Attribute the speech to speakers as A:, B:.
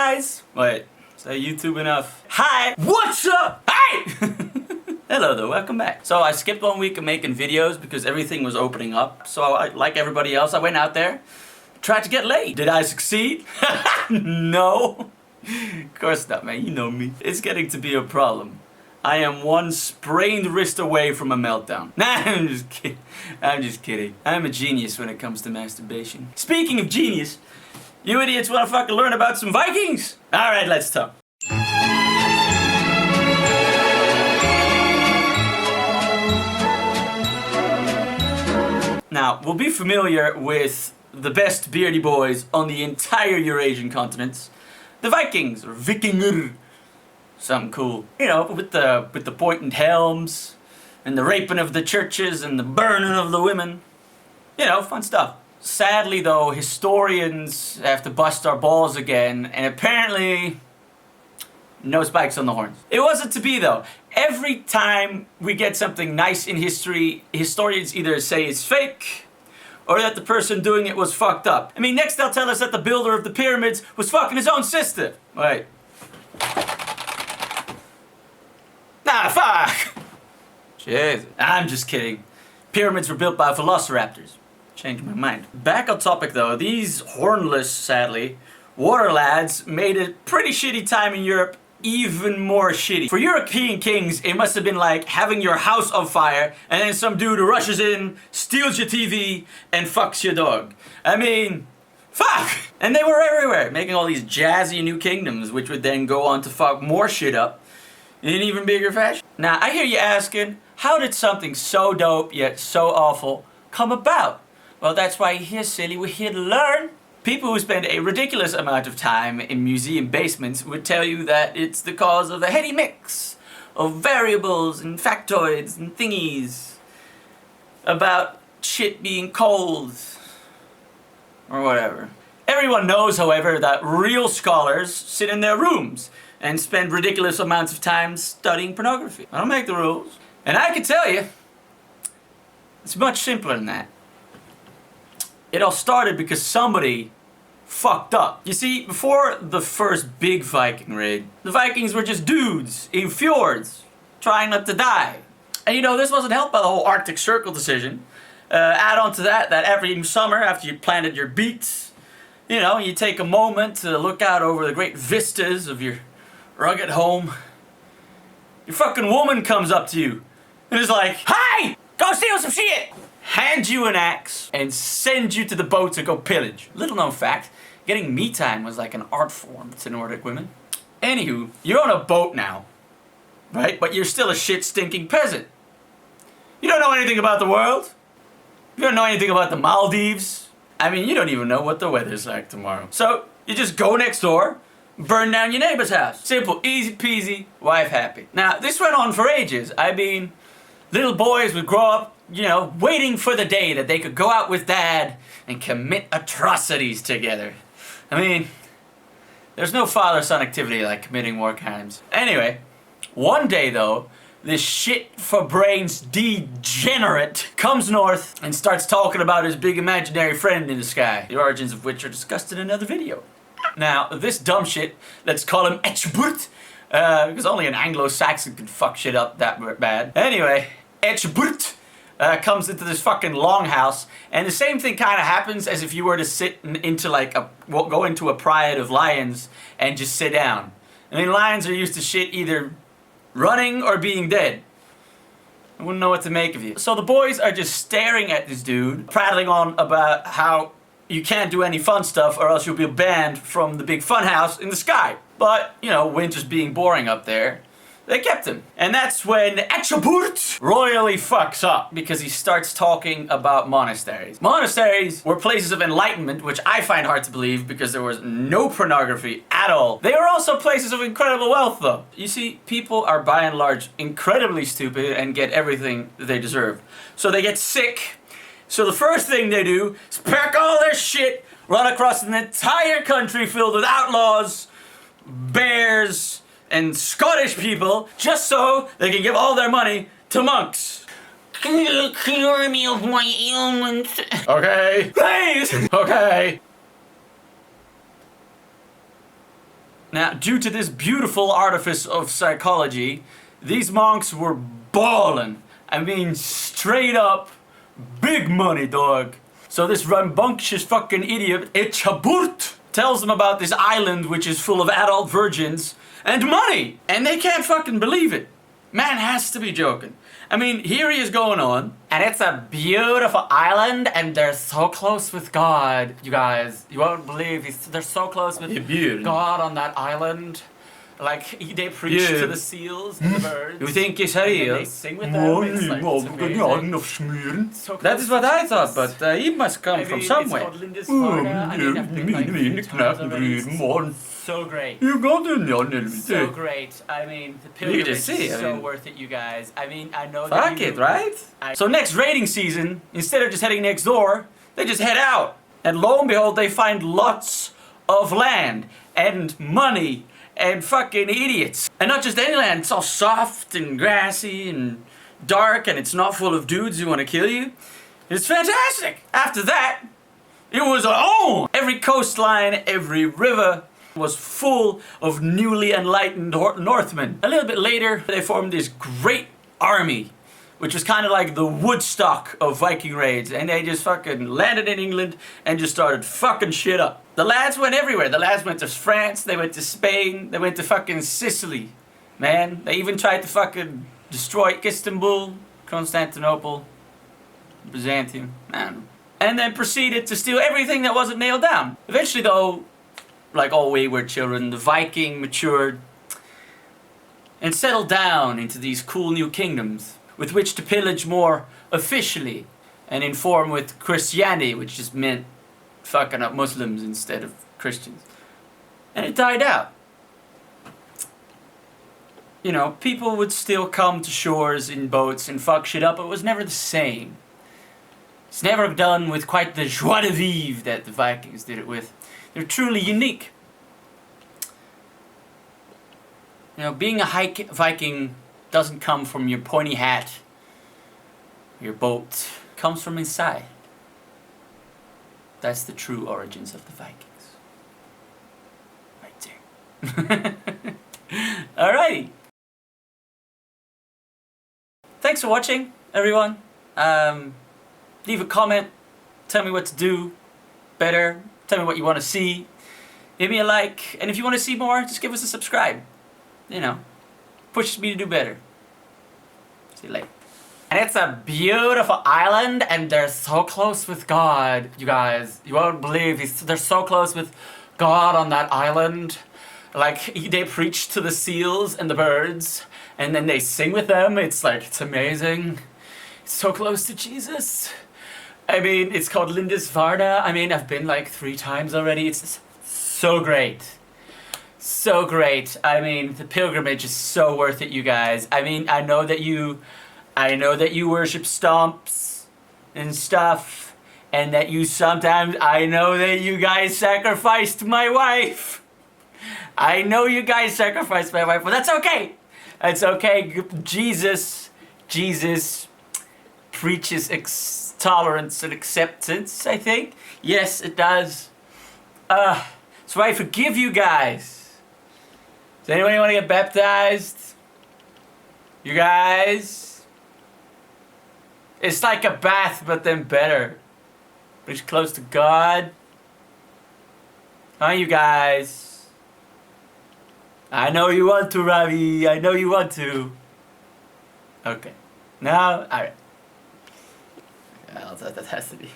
A: guys! Wait, is that YouTube enough? Hi! What's up? Hi! Hello there, welcome back. So I skipped 1 week of making videos because everything was opening up. So like everybody else, I went out there, tried to get laid. Did I succeed? No. Of course not, man, you know me. It's getting to be a problem. I am one sprained wrist away from a meltdown. Nah, I'm just kidding. I'm just kidding. I'm a genius when it comes to masturbation. Speaking of genius, you idiots wanna fucking learn about some Vikings? Alright, let's talk. Now, we'll be familiar with the best beardy boys on the entire Eurasian continent. The Vikings, or Vikinger. Something cool. You know, with the pointed helms, and the raping of the churches, and the burning of the women. You know, fun stuff. Sadly though, historians have to bust our balls again, and apparently, no spikes on the horns. It wasn't to be though. Every time we get something nice in history, historians either say it's fake, or that the person doing it was fucked up. I mean, next they'll tell us that the builder of the pyramids was fucking his own sister. Wait. Nah, fuck! Jeez. I'm just kidding. Pyramids were built by velociraptors. Changed my mind. Back on topic though, these hornless, sadly, water lads made a pretty shitty time in Europe even more shitty. For European kings, it must have been like having your house on fire and then some dude rushes in, steals your TV, and fucks your dog. I mean, fuck! And they were everywhere, making all these jazzy new kingdoms, which would then go on to fuck more shit up in even bigger fashion. Now, I hear you asking, how did something so dope yet so awful come about? Well, that's why you're here, silly. We're here to learn. People who spend a ridiculous amount of time in museum basements would tell you that it's the cause of a heady mix of variables and factoids and thingies about shit being cold or whatever. Everyone knows, however, that real scholars sit in their rooms and spend ridiculous amounts of time studying pornography. I don't make the rules. And I can tell you, it's much simpler than that. It all started because somebody fucked up. You see, before the first big Viking raid, the Vikings were just dudes in fjords, trying not to die. And you know, this wasn't helped by the whole Arctic Circle decision. Add on to that every summer after you planted your beets, you know, you take a moment to look out over the great vistas of your rugged home. Your fucking woman comes up to you and is like, "Hi! Go steal some shit!" Hand you an axe and send you to the boat to go pillage. Little known fact, getting me time was like an art form to Nordic women. Anywho, you're on a boat now, right? But you're still a shit stinking peasant. You don't know anything about the world. You don't know anything about the Maldives. I mean, you don't even know what the weather's like tomorrow. So, you just go next door, burn down your neighbor's house. Simple, easy peasy, wife happy. Now, this went on for ages. I mean, little boys would grow up, you know, waiting for the day that they could go out with dad and commit atrocities together. I mean, there's no father-son activity like committing war crimes. Anyway, one day though, this shit-for-brains degenerate comes north and starts talking about his big imaginary friend in the sky, the origins of which are discussed in another video. Now, this dumb shit, let's call him Echburt, because only an Anglo-Saxon could fuck shit up that bad. Anyway, Echburt comes into this fucking longhouse, and the same thing kind of happens as if you were to go into a pride of lions and just sit down. I mean, lions are used to shit either running or being dead. I wouldn't know what to make of you. So the boys are just staring at this dude, prattling on about how you can't do any fun stuff or else you'll be banned from the big fun house in the sky. But, you know, winter's being boring up there. They kept him. And that's when Echburt royally fucks up because he starts talking about monasteries. Monasteries were places of enlightenment, which I find hard to believe because there was no pornography at all. They were also places of incredible wealth though. You see, people are by and large incredibly stupid and get everything they deserve. So they get sick. So the first thing they do is pack all their shit, run across an entire country filled with outlaws, bears, and Scottish people, just so they can give all their money to monks.
B: Can you cure me of my ailments?
A: Okay. Please! Okay. Now, due to this beautiful artifice of psychology, these monks were ballin'. I mean, straight up big money, dog. So this rambunctious fucking idiot, Echaburt, tells them about this island which is full of adult virgins and money. And they can't fucking believe it. Man has to be joking. I mean, here he is going on. And it's a beautiful island and they're so close with God. You guys, you won't believe they're so close with God on that island. Like, they preach to the seals and the birds.
C: You think it's real?
A: They sing with them. It's like, it's amazing. So
C: That is what I thought, but he must come from somewhere.
A: It's called Lindisfarne. I mean, I've been like 3 times already. It's so great.
C: You got in
A: So great. I mean, the pilgrimage is so worth it, you guys. I mean, I know that
C: Fuck it, right?
A: So next raiding season, instead of just heading next door, they just head out. And lo and behold, they find lots of land and money and fucking idiots. And not just any land, it's all soft and grassy and dark and it's not full of dudes who want to kill you. It's fantastic. After that, it was on. Every coastline, every river was full of newly enlightened Northmen. A little bit later, they formed this great army, which was kind of like the Woodstock of Viking raids. And they just fucking landed in England and just started fucking shit up. The lads went everywhere. The lads went to France, they went to Spain, they went to fucking Sicily. Man, they even tried to fucking destroy Istanbul, Constantinople, Byzantium, man. And then proceeded to steal everything that wasn't nailed down. Eventually though, like all wayward children, the Viking matured and settled down into these cool new kingdoms with which to pillage more officially and inform with Christianity, which just meant fucking up Muslims instead of Christians. And it died out. You know, people would still come to shores in boats and fuck shit up, but it was never the same. It's never done with quite the joie de vivre that the Vikings did it with. They're truly unique. You know, being a Viking doesn't come from your pointy hat, your boat. It comes from inside. That's the true origins of the Vikings. Right there. Alrighty. Thanks for watching, everyone. Leave a comment. Tell me what to do better. Tell me what you want to see. Give me a like. And if you want to see more, just give us a subscribe. You know, pushes me to do better. See you later. And it's a beautiful island, and they're so close with God. You guys, you won't believe they're so close with God on that island. Like, they preach to the seals and the birds, and then they sing with them. It's like, it's amazing. It's so close to Jesus. I mean, it's called Lindisfarne. I mean, I've been like 3 times already. It's so great. So great. I mean, the pilgrimage is so worth it, you guys. I mean, I know that you worship stumps and stuff, and that you sometimes, I know that you guys sacrificed my wife. I know you guys sacrificed my wife, but that's okay. It's okay. Jesus preaches tolerance and acceptance, I think. Yes, it does. So I forgive you guys. Does anybody want to get baptized? You guys? It's like a bath, but then better. Brings you close to God. Huh, you guys? I know you want to, Ravi. I know you want to. Okay. Now, alright. Well, that has to be.